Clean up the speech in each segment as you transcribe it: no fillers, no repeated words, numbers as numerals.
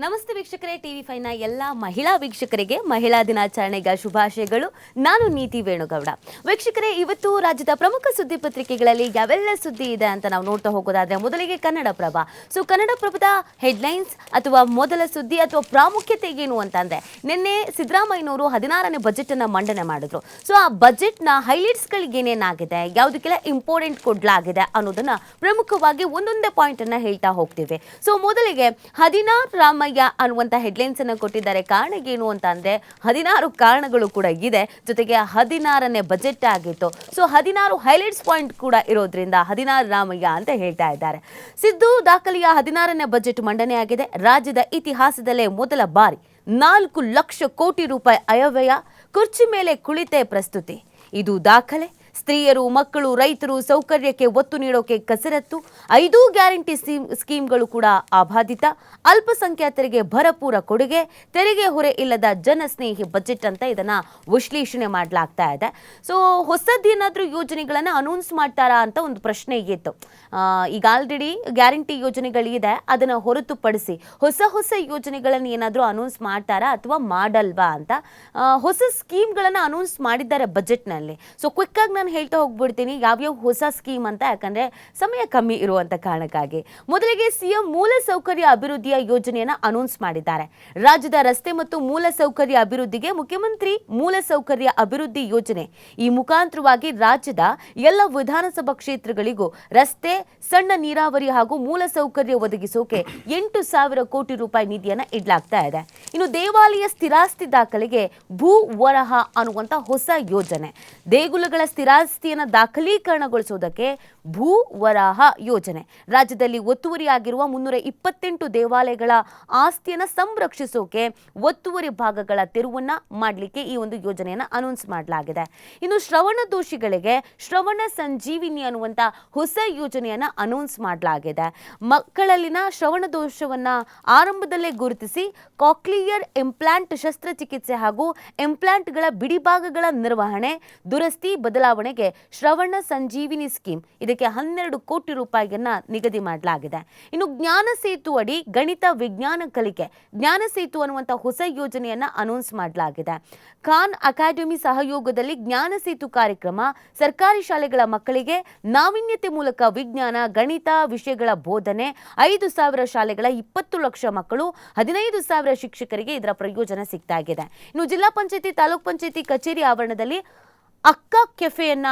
ನಮಸ್ತೆ ವೀಕ್ಷಕರೇ, TV5ನ ಎಲ್ಲ ಮಹಿಳಾ ವೀಕ್ಷಕರಿಗೆ ಮಹಿಳಾ ದಿನಾಚರಣೆಗೆ ಶುಭಾಶಯಗಳು. ನಾನು ನೀತಿ ವೇಣುಗೌಡ. ವೀಕ್ಷಕರೇ, ಇವತ್ತು ರಾಜ್ಯದ ಪ್ರಮುಖ ಸುದ್ದಿ ಪತ್ರಿಕೆಗಳಲ್ಲಿ ಯಾವೆಲ್ಲ ಸುದ್ದಿ ಇದೆ ಅಂತ ನಾವು ನೋಡ್ತಾ ಹೋಗೋದಾದ್ರೆ ಮೊದಲಿಗೆ ಕನ್ನಡಪ್ರಭ. ಕನ್ನಡಪ್ರಭದ ಹೆಡ್ಲೈನ್ಸ್ ಅಥವಾ ಮೊದಲ ಸುದ್ದಿ ಅಥವಾ ಪ್ರಾಮುಖ್ಯತೆ ಏನು ಅಂತಂದ್ರೆ, ನಿನ್ನೆ ಸಿದ್ದರಾಮಯ್ಯನವರು 16ನೇ ಬಜೆಟ್ ಅನ್ನ ಮಂಡನೆ ಮಾಡಿದ್ರು. ಆ ಬಜೆಟ್ನ ಹೈಲೈಟ್ಸ್ಗಳಿಗೆ ಏನೇನಾಗಿದೆ, ಯಾವುದಕ್ಕೆಲ್ಲ ಇಂಪಾರ್ಟೆಂಟ್ ಕೊಡಲಾಗಿದೆ ಅನ್ನೋದನ್ನ ಪ್ರಮುಖವಾಗಿ ಒಂದೊಂದೇ ಪಾಯಿಂಟ್ ಅನ್ನ ಹೇಳ್ತಾ ಹೋಗ್ತೀವಿ. ಮೊದಲಿಗೆ 16 ರಾಮಯ್ಯ ಅನ್ನುವಂಥ ಹೆಡ್ಲೈನ್ಸ್ ಅನ್ನು ಕೊಟ್ಟಿದ್ದಾರೆ. ಕಾರಣ ಏನು ಅಂತ ಅಂದ್ರೆ 16 ಕಾರಣಗಳು ಕೂಡ ಇದೆ, ಜೊತೆಗೆ 16ನೇ ಬಜೆಟ್ ಆಗಿತ್ತು. 16 ಹೈಲೈಟ್ಸ್ ಪಾಯಿಂಟ್ ಕೂಡ ಇರೋದ್ರಿಂದ 16 ರಾಮಯ್ಯ ಅಂತ ಹೇಳ್ತಾ ಇದ್ದಾರೆ. ಸಿದ್ದು ದಾಖಲೆಯ 16ನೇ ಬಜೆಟ್ ಮಂಡನೆಯಾಗಿದೆ. ರಾಜ್ಯದ ಇತಿಹಾಸದಲ್ಲೇ ಮೊದಲ ಬಾರಿ 4 ಲಕ್ಷ ಕೋಟಿ ರೂಪಾಯಿ ಅಯವ್ಯಯ, ಕುರ್ಚಿ ಮೇಲೆ ಕುಳಿತೆ ಪ್ರಸ್ತುತಿ. ಇದು ದಾಖಲೆ. ಸ್ತ್ರೀಯರು, ಮಕ್ಕಳು, ರೈತರು ಸೌಕರ್ಯಕ್ಕೆ ಒತ್ತು ನೀಡೋಕೆ ಕಸರತ್ತು. 5 ಗ್ಯಾರಂಟಿ ಸ್ಕೀಮ್ಗಳು ಕೂಡ ಅಬಾಧಿತ. ಅಲ್ಪಸಂಖ್ಯಾತರಿಗೆ ಭರಪೂರ ಕೊಡುಗೆ. ತೆರಿಗೆ ಹೊರೆ ಇಲ್ಲದ ಜನಸ್ನೇಹಿ ಬಜೆಟ್ ಅಂತ ಇದನ್ನ ವಿಶ್ಲೇಷಣೆ ಮಾಡಲಾಗ್ತಾ ಇದೆ. ಹೊಸದೇನಾದ್ರೂ ಯೋಜನೆಗಳನ್ನ ಅನೌನ್ಸ್ ಮಾಡ್ತಾರಾ ಅಂತ ಒಂದು ಪ್ರಶ್ನೆ ಇತ್ತು. ಈಗ ಆಲ್ರೆಡಿ ಗ್ಯಾರಂಟಿ ಯೋಜನೆಗಳಿದೆ, ಅದನ್ನ ಹೊರತುಪಡಿಸಿ ಹೊಸ ಯೋಜನೆಗಳನ್ನ ಏನಾದ್ರೂ ಅನೌನ್ಸ್ ಮಾಡ್ತಾರಾ ಅಥವಾ ಮಾಡಲ್ವಾ ಅಂತ ಹೊಸ ಸ್ಕೀಮ್ಗಳನ್ನ ಅನೌನ್ಸ್ ಮಾಡಿದ್ದಾರೆ ಬಜೆಟ್ನಲ್ಲಿ. ಕ್ವಿಕ್ ಆಗಿ ನಾನು ಹೇಳ್ತಾ ಹೋಗ್ಬಿಡ್ತೀನಿ ಯಾವ್ಯಾವ ಹೊಸ ಸ್ಕೀಮ್ ಅಂತ, ಯಾಕಂದ್ರೆ ಸಮಯ ಕಮ್ಮಿ ಇರುವಂತ ಕಾರಣಕ್ಕಾಗಿ. ಮೊದಲಿಗೆ ಸಿಎಂ ಮೂಲಸೌಕರ್ಯ ಅಭಿವೃದ್ಧಿಯ ಯೋಜನೆಯನ್ನ ಅನೌನ್ಸ್ ಮಾಡಿದ್ದಾರೆ. ರಾಜ್ಯದ ರಸ್ತೆ ಮತ್ತು ಮೂಲಸೌಕರ್ಯ ಅಭಿವೃದ್ಧಿಗೆ ಮುಖ್ಯಮಂತ್ರಿ ಮೂಲಸೌಕರ್ಯ ಅಭಿವೃದ್ಧಿ ಯೋಜನೆ. ಈ ಮುಖಾಂತರವಾಗಿ ರಾಜ್ಯದ ಎಲ್ಲ ವಿಧಾನಸಭಾ ಕ್ಷೇತ್ರಗಳಿಗೂ ರಸ್ತೆ, ಸಣ್ಣ ನೀರಾವರಿ ಹಾಗೂ ಮೂಲಸೌಕರ್ಯ ಒದಗಿಸೋಕೆ 8,000 ಕೋಟಿ ರೂಪಾಯಿ ನಿಧಿಯನ್ನ ಇಡಲಾಗ್ತಾ ಇದೆ. ಇನ್ನು ದೇವಾಲಯ ಸ್ಥಿರಾಸ್ತಿ ದಾಖಲೆಗೆ ಭೂ ವರಹ ಅನ್ನುವಂತ ಹೊಸ ಯೋಜನೆ. ದೇಗುಲಗಳ ಸ್ಥಿರಾಸ್ತಿಯನ್ನು ದಾಖಲೀಕರಣಗೊಳಿಸುವುದಕ್ಕೆ ಭೂ ವರಾಹ ಯೋಜನೆ. ರಾಜ್ಯದಲ್ಲಿ ಒತ್ತುವರಿಯಾಗಿರುವ 328 ದೇವಾಲಯಗಳ ಆಸ್ತಿಯನ್ನು ಸಂರಕ್ಷಿಸೋಕೆ ಒತ್ತುವರಿ ಭಾಗಗಳ ತೆರವನ್ನ ಮಾಡಲಿಕ್ಕೆ ಈ ಒಂದು ಯೋಜನೆಯನ್ನು ಅನೌನ್ಸ್ ಮಾಡಲಾಗಿದೆ. ಇನ್ನು ಶ್ರವಣ ದೋಷಿಗಳಿಗೆ ಶ್ರವಣ ಸಂಜೀವಿನಿ ಅನ್ನುವಂಥ ಹೊಸ ಯೋಜನೆಯನ್ನು ಅನೌನ್ಸ್ ಮಾಡಲಾಗಿದೆ. ಮಕ್ಕಳಲ್ಲಿನ ಶ್ರವಣ ದೋಷವನ್ನ ಆರಂಭದಲ್ಲೇ ಗುರುತಿಸಿ ಕಾಕ್ಲಿಯರ್ ಇಂಪ್ಲಾಂಟ್ ಶಸ್ತ್ರಚಿಕಿತ್ಸೆ ಹಾಗೂ ಇಂಪ್ಲಾಂಟ್ಗಳ ಬಿಡಿಭಾಗಗಳ ನಿರ್ವಹಣೆ, ದುರಸ್ತಿ, ಬದಲಾವಣೆಗೆ ಶ್ರವಣ ಸಂಜೀವಿನಿ ಸ್ಕೀಮ್. ಇದಕ್ಕೆ 12 ಕೋಟಿ ರೂಪಾಯಿಯನ್ನ ನಿಗದಿ ಮಾಡಲಾಗಿದೆ. ಇನ್ನು ಜ್ಞಾನ ಸೇತು ಅಡಿ ಗಣಿತ ವಿಜ್ಞಾನ ಕಲಿಕೆ, ಜ್ಞಾನ ಸೇತು ಅನ್ನುವಂಥ ಹೊಸ ಯೋಜನೆಯನ್ನ ಅನೌನ್ಸ್ ಮಾಡಲಾಗಿದೆ. ಖಾನ್ ಅಕಾಡೆಮಿ ಸಹಯೋಗದಲ್ಲಿ ಜ್ಞಾನ ಸೇತು ಕಾರ್ಯಕ್ರಮ. ಸರ್ಕಾರಿ ಶಾಲೆಗಳ ಮಕ್ಕಳಿಗೆ ನಾವೀನ್ಯತೆ ಮೂಲಕ ವಿಜ್ಞಾನ, ಗಣಿತ ವಿಷಯಗಳ ಬೋಧನೆ. 5,000 ಶಾಲೆಗಳ 20 ಲಕ್ಷ ಮಕ್ಕಳು, 15,000 ಶಿಕ್ಷಕರಿಗೆ ಇದರ ಪ್ರಯೋಜನ ಸಿಗ್ತಾ ಇದೆ. ಇನ್ನು ಜಿಲ್ಲಾ ಪಂಚಾಯತಿ, ತಾಲೂಕ್ ಪಂಚಾಯತಿ ಕಚೇರಿ ಆವರಣದಲ್ಲಿ ಅಕ್ಕ ಕೆಫೆಯನ್ನ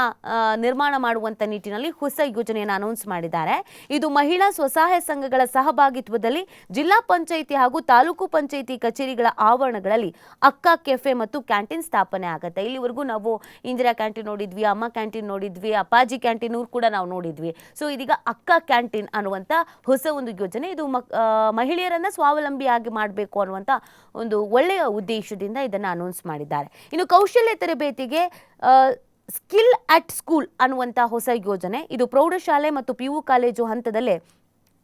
ನಿರ್ಮಾಣ ಮಾಡುವಂತ ನಿಟ್ಟಿನಲ್ಲಿ ಹೊಸ ಯೋಜನೆಯನ್ನು ಅನೌನ್ಸ್ ಮಾಡಿದ್ದಾರೆ. ಇದು ಮಹಿಳಾ ಸ್ವಸಹಾಯ ಸಂಘಗಳ ಸಹಭಾಗಿತ್ವದಲ್ಲಿ ಜಿಲ್ಲಾ ಪಂಚಾಯಿತಿ ಹಾಗೂ ತಾಲೂಕು ಪಂಚಾಯಿತಿ ಕಚೇರಿಗಳ ಆವರಣಗಳಲ್ಲಿ ಅಕ್ಕ ಕೆಫೆ ಮತ್ತು ಕ್ಯಾಂಟೀನ್ ಸ್ಥಾಪನೆ ಆಗುತ್ತೆ. ಇಲ್ಲಿವರೆಗೂ ನಾವು ಇಂದಿರಾ ಕ್ಯಾಂಟೀನ್ ನೋಡಿದ್ವಿ, ಅಮ್ಮ ಕ್ಯಾಂಟೀನ್ ನೋಡಿದ್ವಿ, ಅಪ್ಪಾಜಿ ಕ್ಯಾಂಟೀನ್ ಕೂಡ ನಾವು ನೋಡಿದ್ವಿ. ಇದೀಗ ಅಕ್ಕ ಕ್ಯಾಂಟೀನ್ ಅನ್ನುವಂಥ ಹೊಸ ಒಂದು ಯೋಜನೆ. ಇದು ಮಹಿಳೆಯರನ್ನ ಸ್ವಾವಲಂಬಿಯಾಗಿ ಮಾಡಬೇಕು ಅನ್ನುವಂಥ ಒಂದು ಒಳ್ಳೆಯ ಉದ್ದೇಶದಿಂದ ಇದನ್ನು ಅನೌನ್ಸ್ ಮಾಡಿದ್ದಾರೆ. ಇನ್ನು ಕೌಶಲ್ಯ ತರಬೇತಿಗೆ ಸ್ಕಿಲ್ ಅಟ್ ಸ್ಕೂಲ್ ಅನ್ನುವಂಥ ಹೊಸ ಯೋಜನೆ. ಇದು ಪ್ರೌಢಶಾಲೆ ಮತ್ತು PU ಕಾಲೇಜು ಹಂತದಲ್ಲೇ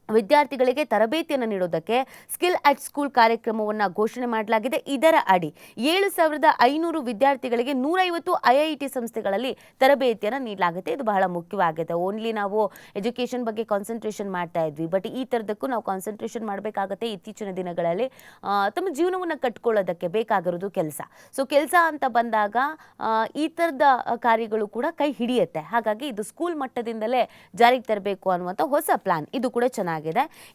ವಿದ್ಯಾರ್ಥಿಗಳಿಗೆ ತರಬೇತಿಯನ್ನು ನೀಡೋದಕ್ಕೆ ಸ್ಕಿಲ್ ಅಟ್ ಸ್ಕೂಲ್ ಕಾರ್ಯಕ್ರಮವನ್ನು ಘೋಷಣೆ ಮಾಡಲಾಗಿದೆ. ಇದರ ಅಡಿ 7,500 ವಿದ್ಯಾರ್ಥಿಗಳಿಗೆ 150 IIT ಸಂಸ್ಥೆಗಳಲ್ಲಿ ತರಬೇತಿಯನ್ನು ನೀಡಲಾಗುತ್ತೆ. ಇದು ಬಹಳ ಮುಖ್ಯವಾಗಿದೆ. ಓನ್ಲಿ ನಾವು ಎಜುಕೇಷನ್ ಬಗ್ಗೆ ಕಾನ್ಸಂಟ್ರೇಷನ್ ಮಾಡ್ತಾ ಇದ್ವಿ, ಬಟ್ ಈ ಥರದಕ್ಕೂ ನಾವು ಕಾನ್ಸಂಟ್ರೇಷನ್ ಮಾಡಬೇಕಾಗತ್ತೆ. ಇತ್ತೀಚಿನ ದಿನಗಳಲ್ಲಿ ತಮ್ಮ ಜೀವನವನ್ನು ಕಟ್ಕೊಳ್ಳೋದಕ್ಕೆ ಬೇಕಾಗಿರೋದು ಕೆಲಸ. ಕೆಲಸ ಅಂತ ಬಂದಾಗ ಈ ಥರದ ಕಾರ್ಯಗಳು ಕೂಡ ಕೈ ಹಿಡಿಯುತ್ತೆ. ಹಾಗಾಗಿ ಇದು ಸ್ಕೂಲ್ ಮಟ್ಟದಿಂದಲೇ ಜಾರಿಗೆ ತರಬೇಕು ಅನ್ನುವಂಥ ಹೊಸ ಪ್ಲಾನ್. ಇದು ಕೂಡ ಚೆನ್ನಾಗಿದೆ.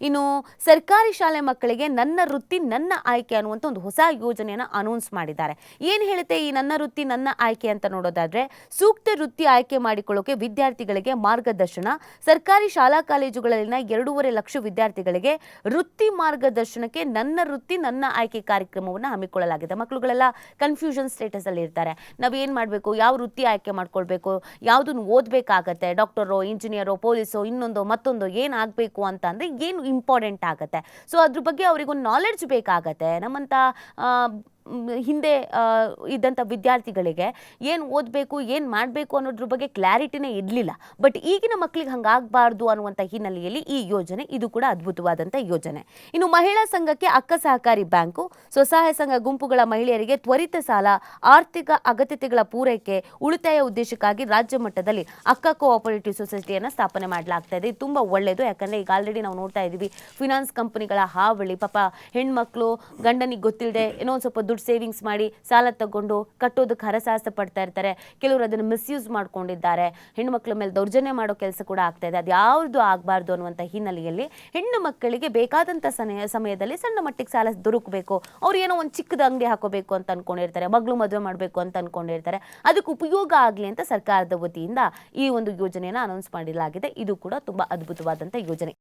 ಇನ್ನು ಸರ್ಕಾರಿ ಶಾಲೆ ಮಕ್ಕಳಿಗೆ ನನ್ನ ವೃತ್ತಿ ನನ್ನ ಆಯ್ಕೆ ಅನ್ನುವಂಥ ಒಂದು ಹೊಸ ಯೋಜನೆಯನ್ನು ಅನೌನ್ಸ್ ಮಾಡಿದ್ದಾರೆ. ಏನು ಹೇಳುತ್ತೆ ಈ ನನ್ನ ವೃತ್ತಿ ನನ್ನ ಆಯ್ಕೆ ಅಂತ ನೋಡೋದಾದ್ರೆ, ಸೂಕ್ತ ವೃತ್ತಿ ಆಯ್ಕೆ ಮಾಡಿಕೊಳ್ಳೋಕೆ ವಿದ್ಯಾರ್ಥಿಗಳಿಗೆ ಮಾರ್ಗದರ್ಶನ. ಸರ್ಕಾರಿ ಶಾಲಾ ಕಾಲೇಜುಗಳಲ್ಲಿನ 2.5 ಲಕ್ಷ ವಿದ್ಯಾರ್ಥಿಗಳಿಗೆ ವೃತ್ತಿ ಮಾರ್ಗದರ್ಶನಕ್ಕೆ ನನ್ನ ವೃತ್ತಿ ನನ್ನ ಆಯ್ಕೆ ಕಾರ್ಯಕ್ರಮವನ್ನು ಹಮ್ಮಿಕೊಳ್ಳಲಾಗಿದೆ. ಮಕ್ಕಳುಗಳೆಲ್ಲ ಕನ್ಫ್ಯೂಷನ್ ಸ್ಟೇಟಸ್ ಅಲ್ಲಿ ಇರ್ತಾರೆ. ನಾವು ಏನು ಮಾಡಬೇಕು, ಯಾವ ವೃತ್ತಿ ಆಯ್ಕೆ ಮಾಡ್ಕೊಳ್ಬೇಕು, ಯಾವುದನ್ನು ಓದಬೇಕಾಗತ್ತೆ, ಡಾಕ್ಟರೋ, ಇಂಜಿನಿಯರೋ, ಪೊಲೀಸೋ, ಇನ್ನೊಂದು ಮತ್ತೊಂದು ಏನಾಗಬೇಕು ಅಂತ ಅಂದ್ರೆ ಏನು ಇಂಪಾರ್ಟೆಂಟ್ ಆಗುತ್ತೆ. ಅದ್ರ ಬಗ್ಗೆ ಅವರಿಗೊಂದು ನಾಲೆಡ್ಜ್ ಬೇಕಾಗತ್ತೆ. ನಮ್ಮಂತ ಹಿಂದೆ ಇದ್ದಂಥ ವಿದ್ಯಾರ್ಥಿಗಳಿಗೆ ಏನು ಓದಬೇಕು ಏನು ಮಾಡಬೇಕು ಅನ್ನೋದ್ರ ಬಗ್ಗೆ ಕ್ಲಾರಿಟಿನೇ ಇರಲಿಲ್ಲ. ಬಟ್ ಈಗಿನ ಮಕ್ಕಳಿಗೆ ಹಂಗಾಗಬಾರ್ದು ಅನ್ನುವಂಥ ಹಿನ್ನೆಲೆಯಲ್ಲಿ ಈ ಯೋಜನೆ ಇದು ಕೂಡ ಅದ್ಭುತವಾದಂಥ ಯೋಜನೆ. ಇನ್ನು ಮಹಿಳಾ ಸಂಘಕ್ಕೆ ಅಕ್ಕ ಸಹಕಾರಿ ಬ್ಯಾಂಕು, ಸ್ವಸಹಾಯ ಸಂಘ ಗುಂಪುಗಳ ಮಹಿಳೆಯರಿಗೆ ತ್ವರಿತ ಸಾಲ, ಆರ್ಥಿಕ ಅಗತ್ಯತೆಗಳ ಪೂರೈಕೆ, ಉಳಿತಾಯ ಉದ್ದೇಶಕ್ಕಾಗಿ ರಾಜ್ಯ ಮಟ್ಟದಲ್ಲಿ ಅಕ್ಕ ಕೋಆಪರೇಟಿವ್ ಸೊಸೈಟಿಯನ್ನು ಸ್ಥಾಪನೆ ಮಾಡಲಾಗ್ತಾ ಇದೆ. ಇದು ತುಂಬ ಒಳ್ಳೆಯದು. ಯಾಕಂದರೆ ಈಗ ಆಲ್ರೆಡಿ ನಾವು ನೋಡ್ತಾ ಇದ್ದೀವಿ ಫಿನಾನ್ಸ್ ಕಂಪನಿಗಳ ಹಾವಳಿ. ಪಾಪ ಹೆಣ್ಮಕ್ಳು ಗಂಡನಿಗೆ ಗೊತ್ತಿಲ್ಲದೆ ಏನೋ ಒಂದು ಸ್ವಲ್ಪ ದುಡ್ಡು ಸೇವಿಂಗ್ಸ್ ಮಾಡಿ ಸಾಲ ತಗೊಂಡು ಕಟ್ಟೋದಕ್ಕೆ ಹರಸಾಹಸ ಪಡ್ತಾ ಇರ್ತಾರೆ. ಕೆಲವರು ಅದನ್ನು ಮಿಸ್ಯೂಸ್ ಮಾಡ್ಕೊಂಡಿದ್ದಾರೆ. ಹೆಣ್ಣುಮಕ್ಳ ಮೇಲೆ ದೌರ್ಜನ್ಯ ಮಾಡೋ ಕೆಲಸ ಕೂಡ ಆಗ್ತಾ ಇದೆ. ಅದು ಯಾವುದು ಆಗಬಾರ್ದು ಅನ್ನುವಂಥ ಹಿನ್ನೆಲೆಯಲ್ಲಿ ಹೆಣ್ಣು ಮಕ್ಕಳಿಗೆ ಬೇಕಾದಂಥ ಸಮಯದಲ್ಲಿ ಸಣ್ಣ ಮಟ್ಟಿಗೆ ಸಾಲ ದೊರಕಬೇಕು. ಅವ್ರು ಏನೋ ಒಂದು ಚಿಕ್ಕದ ಅಂಗಡಿ ಹಾಕೋಬೇಕು ಅಂತ ಅನ್ಕೊಂಡಿರ್ತಾರೆ, ಮಗಳು ಮದುವೆ ಮಾಡಬೇಕು ಅಂತ ಅನ್ಕೊಂಡಿರ್ತಾರೆ. ಅದಕ್ಕೆ ಉಪಯೋಗ ಆಗಲಿ ಅಂತ ಸರ್ಕಾರದ ವತಿಯಿಂದ ಈ ಒಂದು ಯೋಜನೆಯನ್ನು ಅನೌನ್ಸ್ ಮಾಡಲಾಗಿದೆ. ಇದು ಕೂಡ ತುಂಬ ಅದ್ಭುತವಾದಂಥ ಯೋಜನೆ.